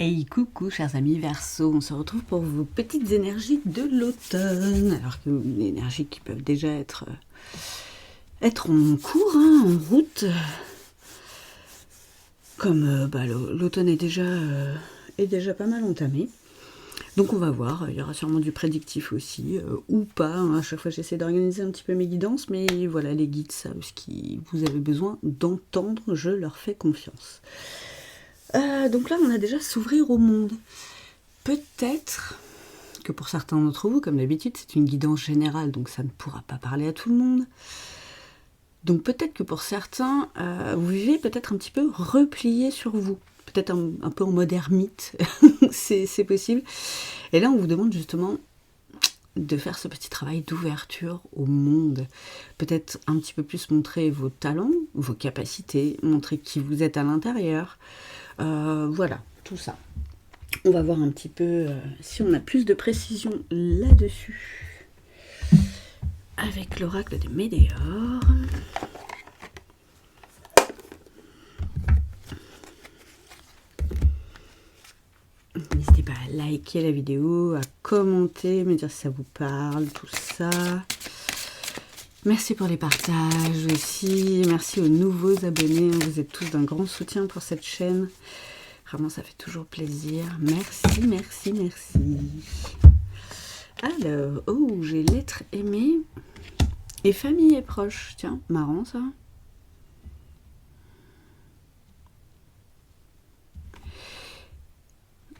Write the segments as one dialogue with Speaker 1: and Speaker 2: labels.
Speaker 1: Hey, coucou chers amis Verseau, on se retrouve pour vos petites énergies de l'automne. Alors que les énergies qui peuvent déjà être en cours, en route. Comme l'automne est déjà pas mal entamé. Donc on va voir, il y aura sûrement du prédictif aussi, ou pas. À chaque fois j'essaie d'organiser un petit peu mes guidances, mais voilà, les guides savent ce que vous avez besoin d'entendre, je leur fais confiance. Donc là, on a déjà s'ouvrir au monde. Peut-être que pour certains d'entre vous, comme d'habitude, c'est une guidance générale, donc ça ne pourra pas parler à tout le monde. Donc peut-être que pour certains, vous vivez peut-être un petit peu replié sur vous. Peut-être un peu en mode ermite, c'est possible. Et là, on vous demande justement de faire ce petit travail d'ouverture au monde. Peut-être un petit peu plus montrer vos talents, vos capacités, montrer qui vous êtes à l'intérieur. Voilà, tout ça. On va voir un petit peu si on a plus de précision là-dessus. Avec l'oracle de Médéor. N'hésitez pas à liker la vidéo, à commenter, me dire si ça vous parle, tout ça. Merci pour les partages aussi. Merci aux nouveaux abonnés. Vous êtes tous d'un grand soutien pour cette chaîne. Vraiment, ça fait toujours plaisir. Merci, merci, merci. Alors, oh, j'ai l'être aimé et famille et proches. Tiens, marrant ça.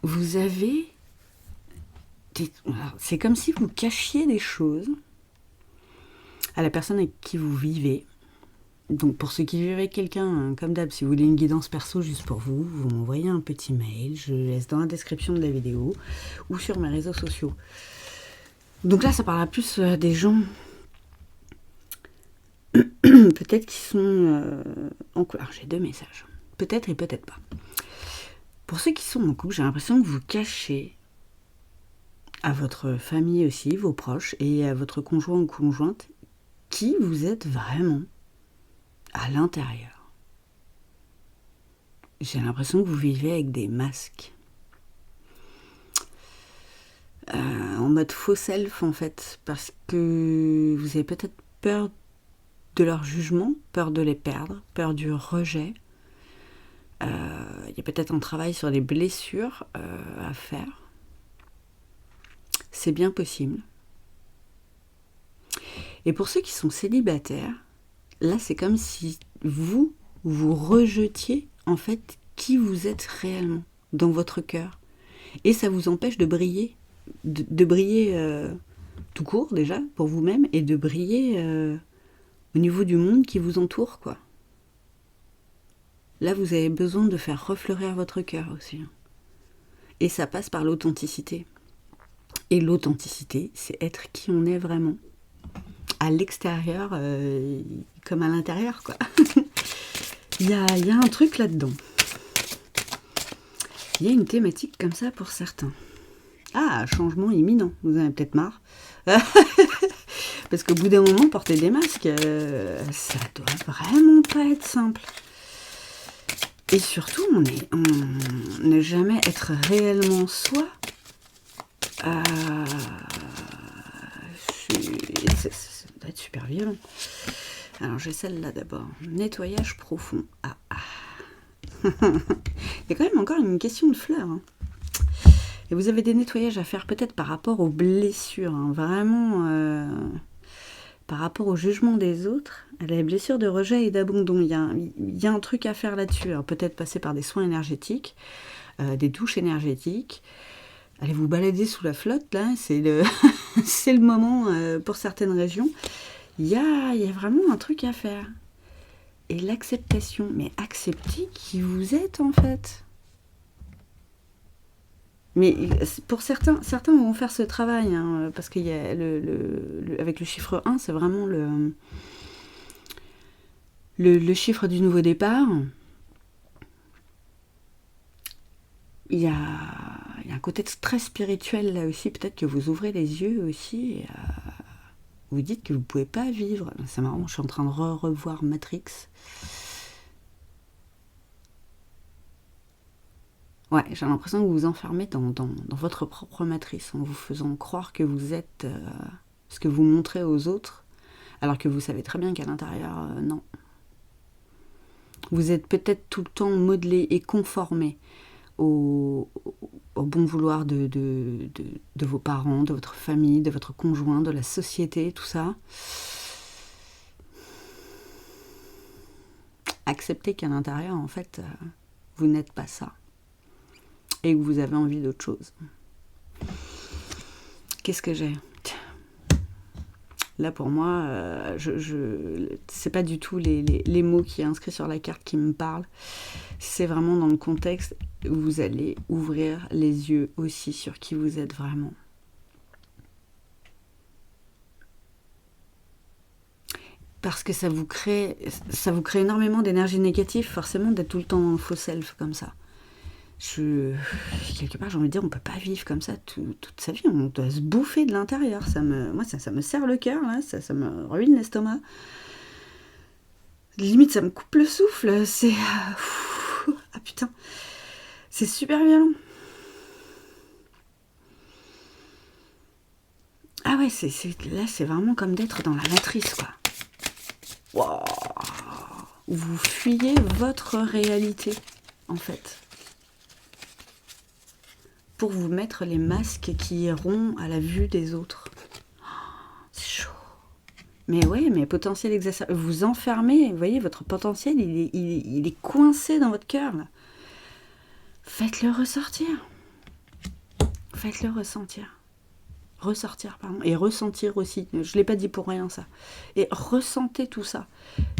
Speaker 1: Vous avez... C'est comme si vous cachiez des choses à la personne avec qui vous vivez. Donc pour ceux qui vivent avec quelqu'un, comme d'hab, si vous voulez une guidance perso juste pour vous, vous m'envoyez un petit mail, je le laisse dans la description de la vidéo ou sur mes réseaux sociaux. Donc là, ça parlera plus des gens peut-être qui sont en couple. Alors j'ai deux messages, peut-être et peut-être pas. Pour ceux qui sont en couple, j'ai l'impression que vous cachez à votre famille aussi, vos proches, et à votre conjoint ou conjointe, qui vous êtes vraiment à l'intérieur. J'ai l'impression que vous vivez avec des masques. En mode faux self, en fait, parce que vous avez peut-être peur de leur jugement, peur de les perdre, peur du rejet. Il y a peut-être un travail sur les blessures à faire. C'est bien possible. Et pour ceux qui sont célibataires, là, c'est comme si vous rejetiez, en fait, qui vous êtes réellement dans votre cœur. Et ça vous empêche de briller. De briller tout court, déjà, pour vous-même, et de briller au niveau du monde qui vous entoure, quoi. Là, vous avez besoin de faire refleurir votre cœur aussi. Et ça passe par l'authenticité. Et l'authenticité, c'est être qui on est vraiment. À l'extérieur comme à l'intérieur, quoi. Il y a un truc là-dedans. Il y a une thématique comme ça pour certains. Ah, changement imminent. Vous en avez peut-être marre. Parce qu'au bout d'un moment, porter des masques, ça doit vraiment pas être simple. Et surtout, ne jamais être réellement soi. Ça doit être super violent. Alors j'ai celle-là d'abord. Nettoyage profond. Il y a quand même encore une question de fleurs. Et vous avez des nettoyages à faire peut-être par rapport aux blessures. Vraiment par rapport au jugement des autres, à la blessure de rejet et d'abandon. Il y a un truc à faire là-dessus. Alors peut-être passer par des soins énergétiques, des douches énergétiques. Allez vous balader sous la flotte, là, c'est le moment pour certaines régions. Il y a vraiment un truc à faire. Et l'acceptation, mais accepter qui vous êtes en fait. Mais pour certains vont faire ce travail, hein, parce qu'il y a avec le chiffre 1, c'est vraiment le chiffre du nouveau départ. Il y a un côté très spirituel là aussi, peut-être que vous ouvrez les yeux aussi et vous dites que vous ne pouvez pas vivre. C'est marrant, je suis en train de revoir Matrix. Ouais, j'ai l'impression que vous vous enfermez dans votre propre matrice, en vous faisant croire que vous êtes ce que vous montrez aux autres, alors que vous savez très bien qu'à l'intérieur, non. Vous êtes peut-être tout le temps modelé et conformé au bon vouloir de vos parents, de votre famille, de votre conjoint, de la société, tout ça. Acceptez qu'à l'intérieur, en fait, vous n'êtes pas ça. Et que vous avez envie d'autre chose. Qu'est-ce que j'ai ? Là, pour moi, c'est pas du tout les mots qui est inscrits sur la carte qui me parlent. C'est vraiment dans le contexte où vous allez ouvrir les yeux aussi sur qui vous êtes vraiment. Parce que ça vous crée énormément d'énergie négative, forcément, d'être tout le temps dans le faux self comme ça. Quelque part, j'ai envie de dire, on peut pas vivre comme ça toute sa vie. On doit se bouffer de l'intérieur. Moi, ça me serre le cœur, là. Ça me ruine l'estomac. Limite, ça me coupe le souffle. C'est... ah putain. C'est super violent. Ah ouais, là, c'est vraiment comme d'être dans la matrice, quoi. Wow. Vous fuyez votre réalité, en fait. Pour vous mettre les masques qui iront à la vue des autres. C'est chaud. Mais ouais, mais potentiel exacerbé. Vous enfermez, vous voyez, votre potentiel, il est coincé dans votre cœur, là. Faites-le ressortir. Faites-le ressentir. Ressortir, pardon. Et ressentir aussi. Je ne l'ai pas dit pour rien, ça. Et ressentez tout ça.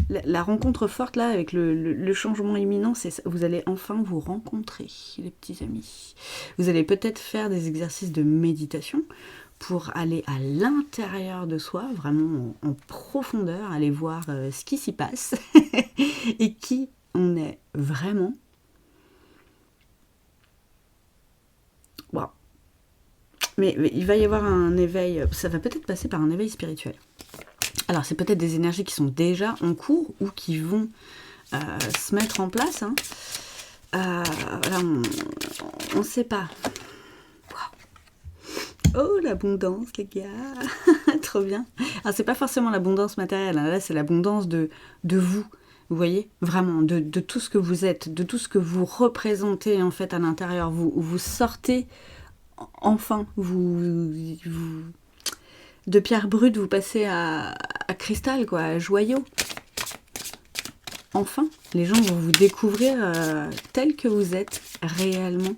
Speaker 1: La rencontre forte, là, avec le changement imminent, c'est ça. Vous allez enfin vous rencontrer, les petits amis. Vous allez peut-être faire des exercices de méditation pour aller à l'intérieur de soi, vraiment en profondeur, aller voir ce qui s'y passe et qui on est vraiment. Wow. Mais il va y avoir un éveil, ça va peut-être passer par un éveil spirituel. Alors, c'est peut-être des énergies qui sont déjà en cours ou qui vont se mettre en place. Hein. Voilà, on ne sait pas. Wow. Oh, l'abondance, les gars. Trop bien. Alors, c'est pas forcément l'abondance matérielle. Hein. Là, c'est l'abondance de vous. Vous voyez, vraiment, de tout ce que vous êtes, de tout ce que vous représentez en fait à l'intérieur. Vous sortez, enfin, de pierre brute, vous passez à cristal, quoi, à joyau. Enfin, les gens vont vous découvrir tel que vous êtes réellement.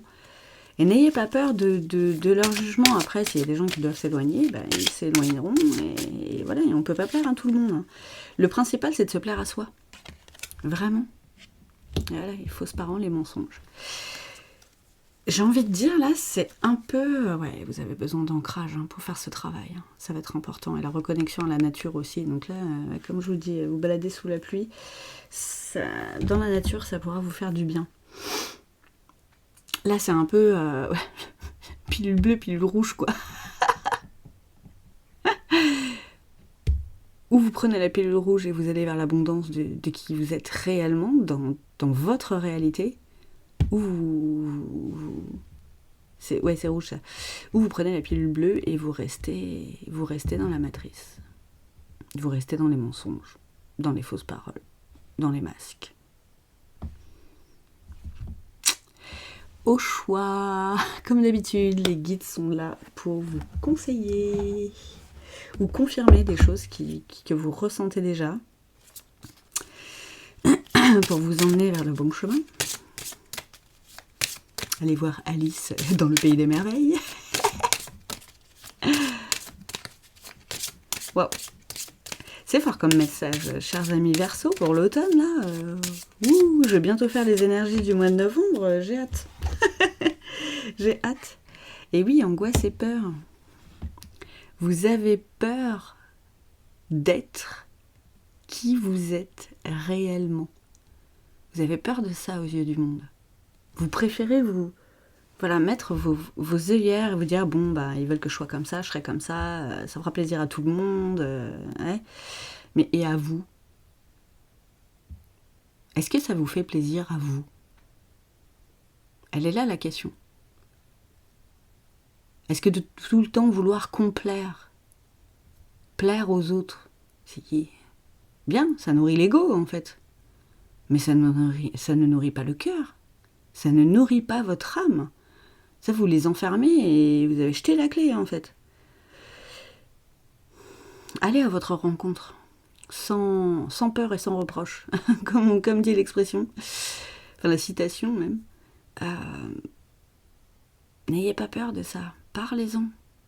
Speaker 1: Et n'ayez pas peur de leur jugement. Après, s'il y a des gens qui doivent s'éloigner, ben, ils s'éloigneront. Et voilà, et on ne peut pas plaire à tout le monde. Hein. Le principal, c'est de se plaire à soi. Vraiment. Voilà, les fausses parents, les mensonges. J'ai envie de dire, là, c'est un peu... ouais, vous avez besoin d'ancrage hein, pour faire ce travail. Hein. Ça va être important. Et la reconnexion à la nature aussi. Donc là, comme je vous dis, vous baladez sous la pluie. Dans la nature, ça pourra vous faire du bien. Là, c'est un peu... ouais, pilule bleue, pilule rouge, quoi. Ou vous prenez la pilule rouge et vous allez vers l'abondance de qui vous êtes réellement, dans votre réalité. C'est rouge ça. Ou vous prenez la pilule bleue et vous restez dans la matrice. Vous restez dans les mensonges, dans les fausses paroles, dans les masques. Au choix, comme d'habitude, les guides sont là pour vous conseiller ou confirmer des choses que vous ressentez déjà pour vous emmener vers le bon chemin. Allez voir Alice dans le pays des merveilles. Waouh. C'est fort comme message, chers amis Verseau, pour l'automne, là. Je vais bientôt faire les énergies du mois de novembre, j'ai hâte. J'ai hâte. Et oui, angoisse et peur. Vous avez peur d'être qui vous êtes réellement. Vous avez peur de ça aux yeux du monde. Vous préférez mettre vos œillères et vous dire bon bah ils veulent que je sois comme ça, je serai comme ça fera plaisir à tout le monde, ouais. Mais et à vous? Est-ce que ça vous fait plaisir à vous? Elle est là la question. Est-ce que de tout le temps vouloir complaire, plaire aux autres, c'est bien, ça nourrit l'ego en fait. Mais ça ne nourrit pas le cœur. Ça ne nourrit pas votre âme. Ça, vous les enfermez et vous avez jeté la clé en fait. Allez à votre rencontre, sans peur et sans reproche, comme dit l'expression, enfin la citation même. N'ayez pas peur de ça, parlez-en.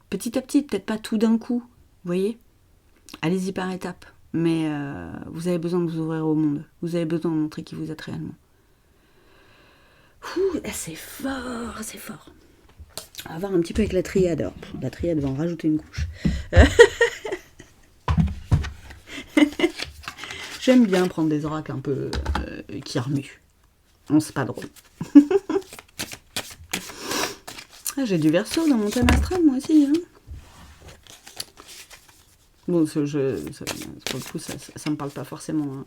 Speaker 1: Petit à petit, peut-être pas tout d'un coup, vous voyez. Allez-y par étapes, mais vous avez besoin de vous ouvrir au monde. Vous avez besoin de montrer qui vous êtes réellement. C'est fort, c'est fort. On va voir un petit peu avec la triade. Alors, la triade va en rajouter une couche. J'aime bien prendre des oracles un peu qui remuent. Non, c'est pas drôle. J'ai du Verseau dans mon thème astral, moi aussi. Hein. Bon, pour le coup, ça me parle pas forcément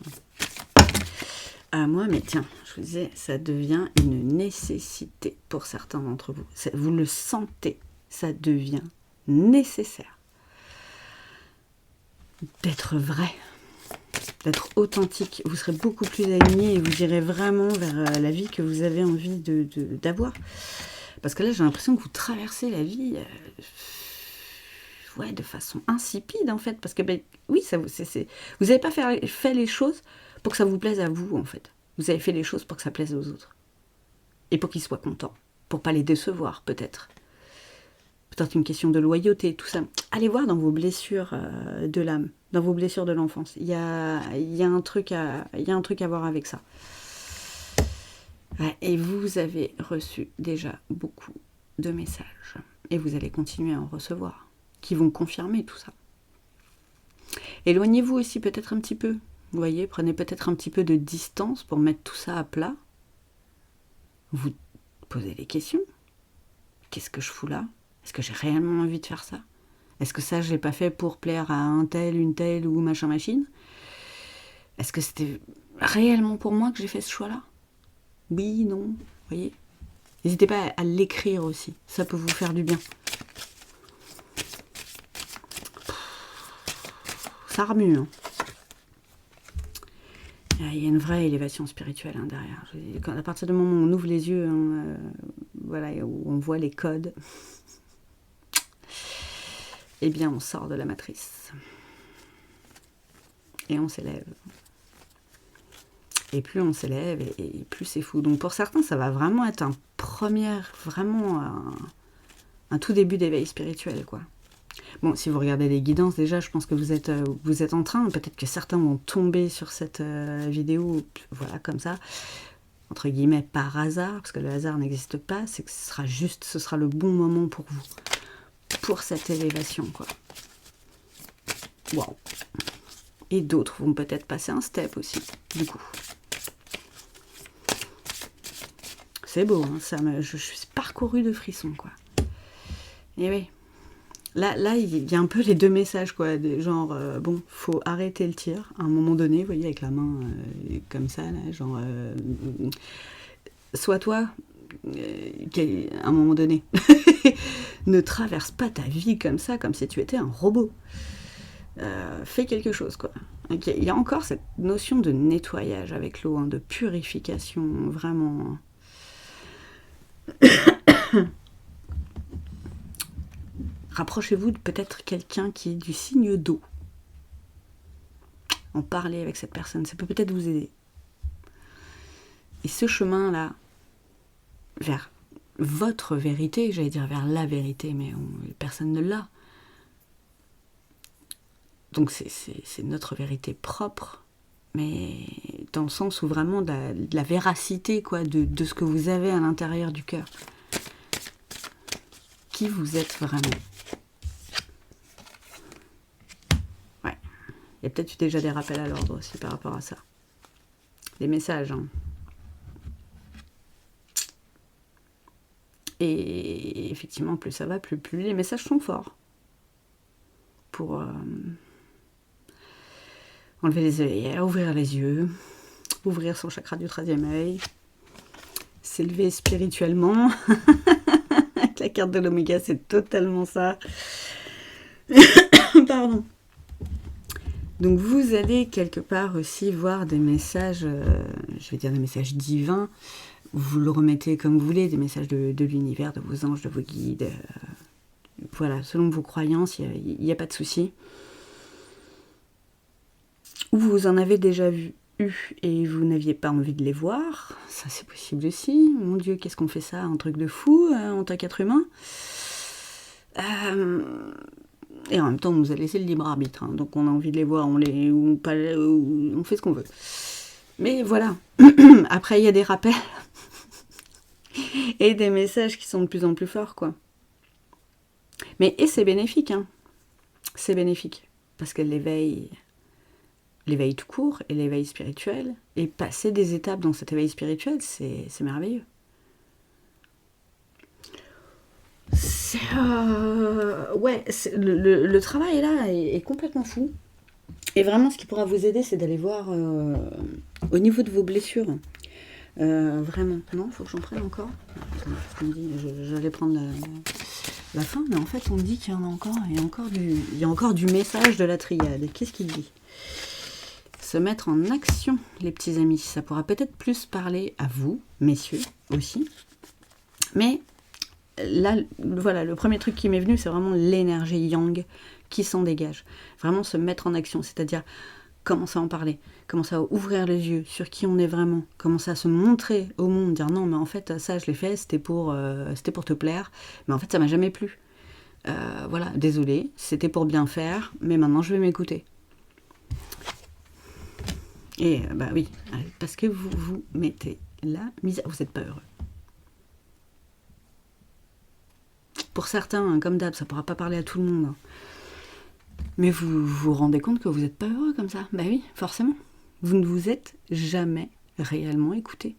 Speaker 1: à moi, mais tiens, je vous disais, ça devient une nécessité pour certains d'entre vous. Vous le sentez, ça devient nécessaire d'être vrai, d'être authentique. Vous serez beaucoup plus aligné et vous irez vraiment vers la vie que vous avez envie d'avoir. Parce que là, j'ai l'impression que vous traversez la vie de façon insipide, en fait. Parce que, oui, vous n'avez pas fait les choses pour que ça vous plaise à vous, en fait. Vous avez fait les choses pour que ça plaise aux autres. Et pour qu'ils soient contents. Pour pas les décevoir, peut-être. Peut-être une question de loyauté, tout ça. Allez voir dans vos blessures de l'âme, dans vos blessures de l'enfance. Il y a un truc à voir avec ça. Et vous avez reçu déjà beaucoup de messages. Et vous allez continuer à en recevoir, qui vont confirmer tout ça. Éloignez-vous aussi peut-être un petit peu. Vous voyez, prenez peut-être un petit peu de distance pour mettre tout ça à plat. Vous posez des questions. Qu'est-ce que je fous là? Est-ce que j'ai réellement envie de faire ça? Est-ce que ça, je l'ai pas fait pour plaire à un tel, une telle ou machin machine? Est-ce que c'était réellement pour moi que j'ai fait ce choix-là? Oui, non, vous voyez. N'hésitez pas à l'écrire aussi, ça peut vous faire du bien. Ça remue, hein. Il y a une vraie élévation spirituelle derrière. À partir du moment où on ouvre les yeux, où on voit les codes, eh bien on sort de la matrice. Et on s'élève. Et plus on s'élève, et plus c'est fou. Donc pour certains, ça va vraiment être un tout début d'éveil spirituel, quoi. Bon, si vous regardez les guidances, déjà, je pense que vous êtes en train, peut-être que certains vont tomber sur cette vidéo, voilà, comme ça, entre guillemets, par hasard, parce que le hasard n'existe pas, c'est que ce sera le bon moment pour vous, pour cette élévation, quoi. Waouh. Et d'autres vont peut-être passer un step aussi, du coup. C'est beau, hein, je suis parcourue de frissons, quoi. Et oui. Là, il y a un peu les deux messages, quoi. Genre, faut arrêter le tir à un moment donné, vous voyez, avec la main comme ça, là, genre, sois toi, à un moment donné. Ne traverse pas ta vie comme ça, comme si tu étais un robot. Fais quelque chose, quoi. Il y a encore cette notion de nettoyage avec l'eau, hein, de purification, vraiment. Rapprochez-vous de peut-être quelqu'un qui est du signe d'eau. En parler avec cette personne, ça peut peut-être vous aider. Et ce chemin-là, vers votre vérité, j'allais dire vers la vérité, mais personne ne l'a. Donc c'est notre vérité propre, mais dans le sens où vraiment de la véracité, quoi, de ce que vous avez à l'intérieur du cœur. Qui vous êtes vraiment. Ouais. Il y a peut-être eu déjà des rappels à l'ordre aussi par rapport à ça. Des messages, hein. Et effectivement, plus ça va, plus les messages sont forts. Pour enlever les œillères, ouvrir les yeux, ouvrir son chakra du 13e œil. s'élever spirituellement. Avec la carte de l'oméga, c'est totalement ça. Pardon. Donc vous allez quelque part aussi voir des messages, je vais dire des messages divins. Vous le remettez comme vous voulez, des messages de l'univers, de vos anges, de vos guides. Voilà, selon vos croyances, il n'y a pas de souci. Ou vous en avez déjà eu et vous n'aviez pas envie de les voir, ça c'est possible aussi. Mon Dieu, qu'est-ce qu'on fait ça, un truc de fou en tant qu'être humain. Et en même temps, on nous a laissé le libre arbitre, hein, donc on a envie de les voir, ou on fait ce qu'on veut. Mais voilà, après il y a des rappels et des messages qui sont de plus en plus forts, quoi. Mais c'est bénéfique, hein. C'est bénéfique, parce que l'éveil tout court et l'éveil spirituel, et passer des étapes dans cet éveil spirituel, c'est merveilleux. Le travail là est complètement fou. Et vraiment, ce qui pourra vous aider, c'est d'aller voir au niveau de vos blessures. Vraiment. Non, il faut que j'en prenne encore. J'allais prendre la fin, mais en fait, on me dit qu'il y en a encore. Il y a encore du message de la triade. Qu'est-ce qu'il dit ? Se mettre en action, les petits amis. Ça pourra peut-être plus parler à vous, messieurs, aussi. Mais là, voilà, le premier truc qui m'est venu, c'est vraiment l'énergie yang qui s'en dégage. Vraiment se mettre en action, c'est-à-dire commencer à en parler, commencer à ouvrir les yeux sur qui on est vraiment, commencer à se montrer au monde, dire non, mais en fait, ça, je l'ai fait, c'était pour te plaire, mais en fait, ça m'a jamais plu. Voilà, désolé, c'était pour bien faire, mais maintenant, je vais m'écouter. Et bah oui, parce que vous vous mettez la misère, vous n'êtes pas heureux. Pour certains, hein, comme d'hab, ça ne pourra pas parler à tout le monde. Hein. Mais vous vous rendez compte que vous n'êtes pas heureux comme ça? Bah oui, forcément. Vous ne vous êtes jamais réellement écouté.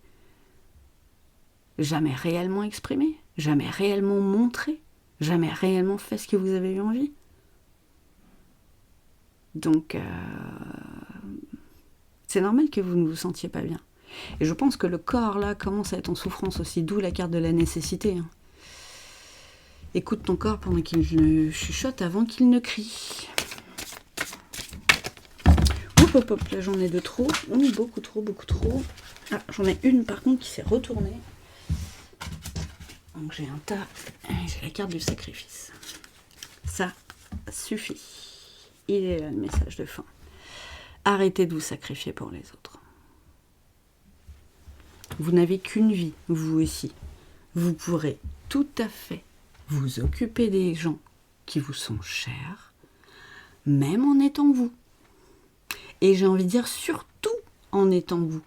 Speaker 1: Jamais réellement exprimé. Jamais réellement montré. Jamais réellement fait ce que vous avez eu envie. Donc, c'est normal que vous ne vous sentiez pas bien. Et je pense que le corps, là, commence à être en souffrance aussi, d'où la carte de la nécessité. Hein. Écoute ton corps pendant qu'il ne chuchote avant qu'il ne crie. Hop, là j'en ai de trop. Beaucoup trop. Ah, j'en ai une par contre qui s'est retournée. Donc j'ai un tas. J'ai la carte du sacrifice. Ça suffit. Il est là le message de fin. Arrêtez de vous sacrifier pour les autres. Vous n'avez qu'une vie, vous aussi. Vous pourrez tout à fait vous occuper des gens qui vous sont chers, même en étant vous. Et j'ai envie de dire surtout en étant vous.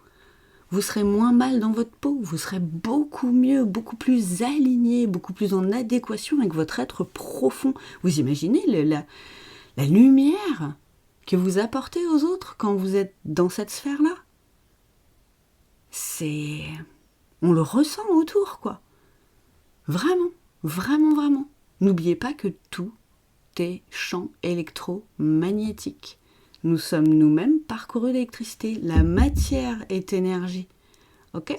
Speaker 1: Vous serez moins mal dans votre peau, vous serez beaucoup mieux, beaucoup plus aligné, beaucoup plus en adéquation avec votre être profond. Vous imaginez la lumière que vous apportez aux autres quand vous êtes dans cette sphère-là? On le ressent autour, quoi. Vraiment. Vraiment. N'oubliez pas que tout est champ électromagnétique. Nous sommes nous-mêmes parcourus d'électricité. La matière est énergie. Ok ?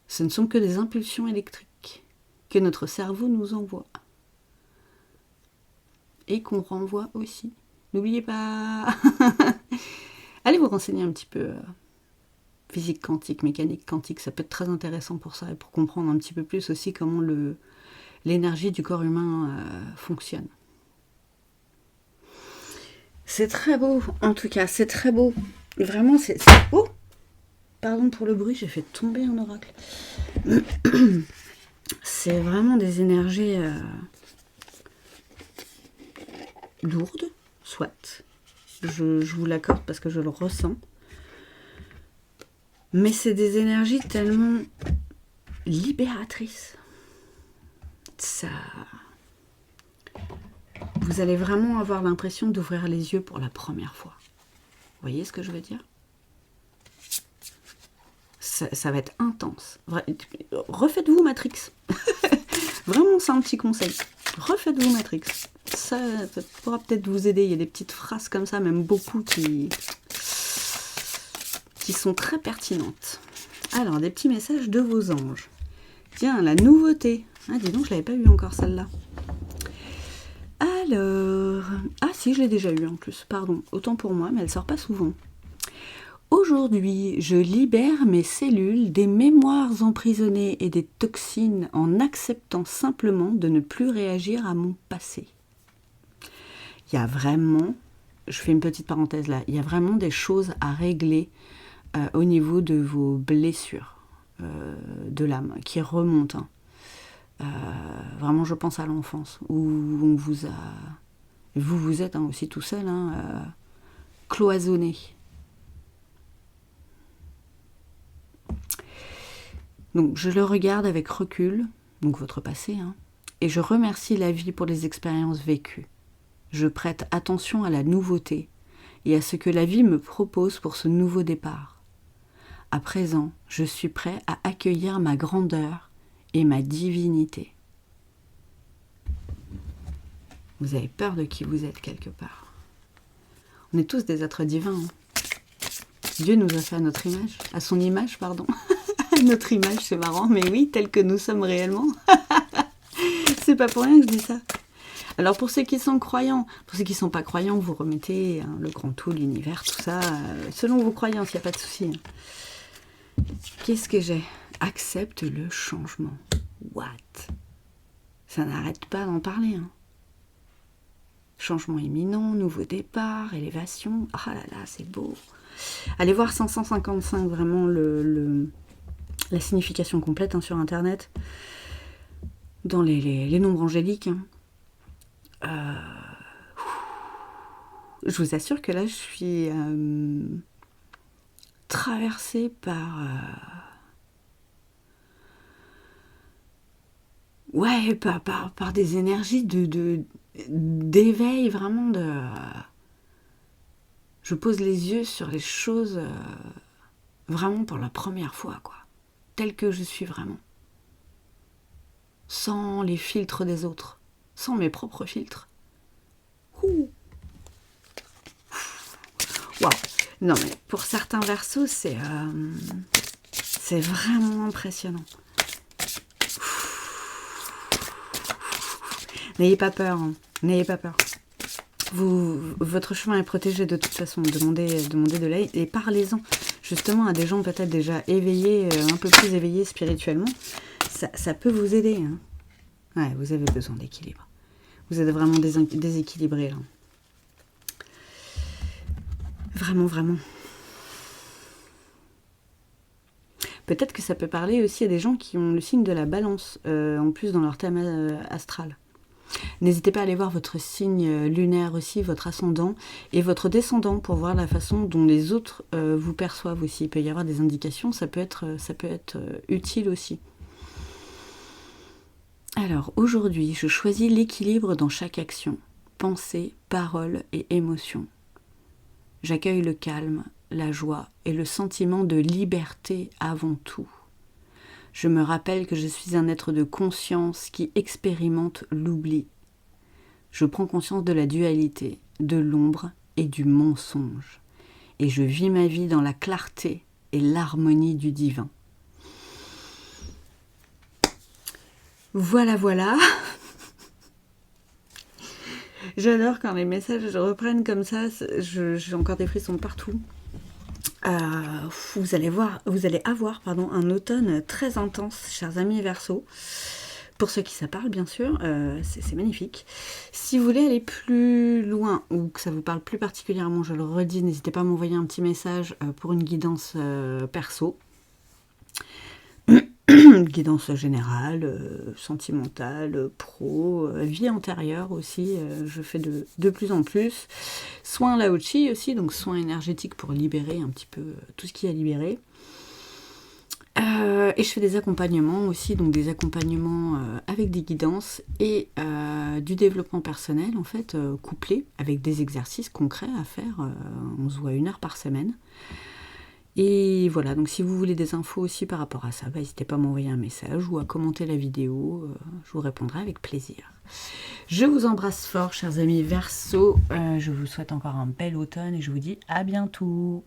Speaker 1: Ce ne sont que des impulsions électriques que notre cerveau nous envoie. Et qu'on renvoie aussi. N'oubliez pas. Allez vous renseigner un petit peu. Physique quantique, mécanique quantique, ça peut être très intéressant pour ça et pour comprendre un petit peu plus aussi comment l'énergie du corps humain fonctionne. C'est très beau, en tout cas, c'est très beau. Vraiment, c'est... Oh ! Pardon pour le bruit, j'ai fait tomber un oracle. C'est vraiment des énergies lourdes, soit. Je vous l'accorde parce que je le ressens. Mais c'est des énergies tellement libératrices. Ça... Vous allez vraiment avoir l'impression d'ouvrir les yeux pour la première fois. Vous voyez ce que je veux dire? Ça va être intense. Refaites-vous Matrix. Vraiment, c'est un petit conseil. Refaites-vous Matrix. Ça pourra peut-être vous aider. Il y a des petites phrases comme ça, même beaucoup qui sont très pertinentes. Alors, des petits messages de vos anges. Tiens, la nouveauté. Ah, dis donc, je l'avais pas eu encore celle-là. Alors... Ah si, je l'ai déjà eu en plus, pardon. Autant pour moi, mais elle sort pas souvent. Aujourd'hui, je libère mes cellules des mémoires emprisonnées et des toxines en acceptant simplement de ne plus réagir à mon passé. Il y a vraiment, je fais une petite parenthèse là, il y a vraiment des choses à régler au niveau de vos blessures de l'âme qui remontent. Vraiment, je pense à l'enfance où on vous a, vous êtes aussi tout seul, cloisonné. Donc je le regarde avec recul, donc votre passé, et je remercie la vie pour les expériences vécues. Je prête attention à la nouveauté et à ce que la vie me propose pour ce nouveau départ. À présent, je suis prêt à accueillir ma grandeur et ma divinité. Vous avez peur de qui vous êtes quelque part. On est tous des êtres divins. Dieu nous a fait à notre image, à son image, pardon. Notre image, c'est marrant, mais oui, tel que nous sommes réellement. C'est pas pour rien que je dis ça. Alors pour ceux qui sont croyants, pour ceux qui ne sont pas croyants, vous remettez le grand tout, l'univers, tout ça, selon vos croyances, il n'y a pas de souci. Qu'est-ce que j'ai? Accepte le changement. What? Ça n'arrête pas d'en parler. Changement imminent, nouveau départ, élévation. Ah là là, c'est beau. Allez voir 555, vraiment la signification complète sur internet, dans les nombres angéliques. Je vous assure que là je suis traversée par des énergies d'éveil, vraiment je pose les yeux sur les choses vraiment pour la première fois, quoi. Telle que je suis vraiment. Sans les filtres des autres. Sans mes propres filtres. Waouh. Non mais pour certains versos, c'est vraiment impressionnant. N'ayez pas peur. N'ayez pas peur. Votre chemin est protégé de toute façon. Demandez de l'aide et parlez-en justement à des gens peut-être déjà éveillés, un peu plus éveillés spirituellement. Ça peut vous aider. Ouais, vous avez besoin d'équilibre. Vous êtes vraiment déséquilibré là. Vraiment, vraiment. Peut-être que ça peut parler aussi à des gens qui ont le signe de la balance, en plus dans leur thème astral. N'hésitez pas à aller voir votre signe lunaire aussi, votre ascendant et votre descendant pour voir la façon dont les autres vous perçoivent aussi. Il peut y avoir des indications, ça peut être utile aussi. Alors aujourd'hui, je choisis l'équilibre dans chaque action, pensée, parole et émotion. J'accueille le calme, la joie et le sentiment de liberté avant tout. Je me rappelle que je suis un être de conscience qui expérimente l'oubli. Je prends conscience de la dualité, de l'ombre et du mensonge. Et je vis ma vie dans la clarté et l'harmonie du divin. Voilà, voilà. J'adore quand les messages reprennent comme ça. J'ai encore des frissons partout. Vous allez avoir un automne très intense, chers amis Verseau. Pour ceux qui ça parle, bien sûr, c'est magnifique. Si vous voulez aller plus loin ou que ça vous parle plus particulièrement, je le redis, n'hésitez pas à m'envoyer un petit message pour une guidance perso. Guidance générale, sentimentale, pro, vie antérieure aussi, je fais de plus en plus. Soins Lao-Chi aussi, donc soins énergétiques pour libérer un petit peu tout ce qui est à libérer. Et je fais des accompagnements aussi, donc des accompagnements avec des guidances et du développement personnel, en fait, couplé avec des exercices concrets à faire. On se voit 1 heure par semaine. Et voilà, donc si vous voulez des infos aussi par rapport à ça, n'hésitez pas à m'envoyer un message ou à commenter la vidéo, je vous répondrai avec plaisir. Je vous embrasse fort, chers amis Verseau, je vous souhaite encore un bel automne et je vous dis à bientôt.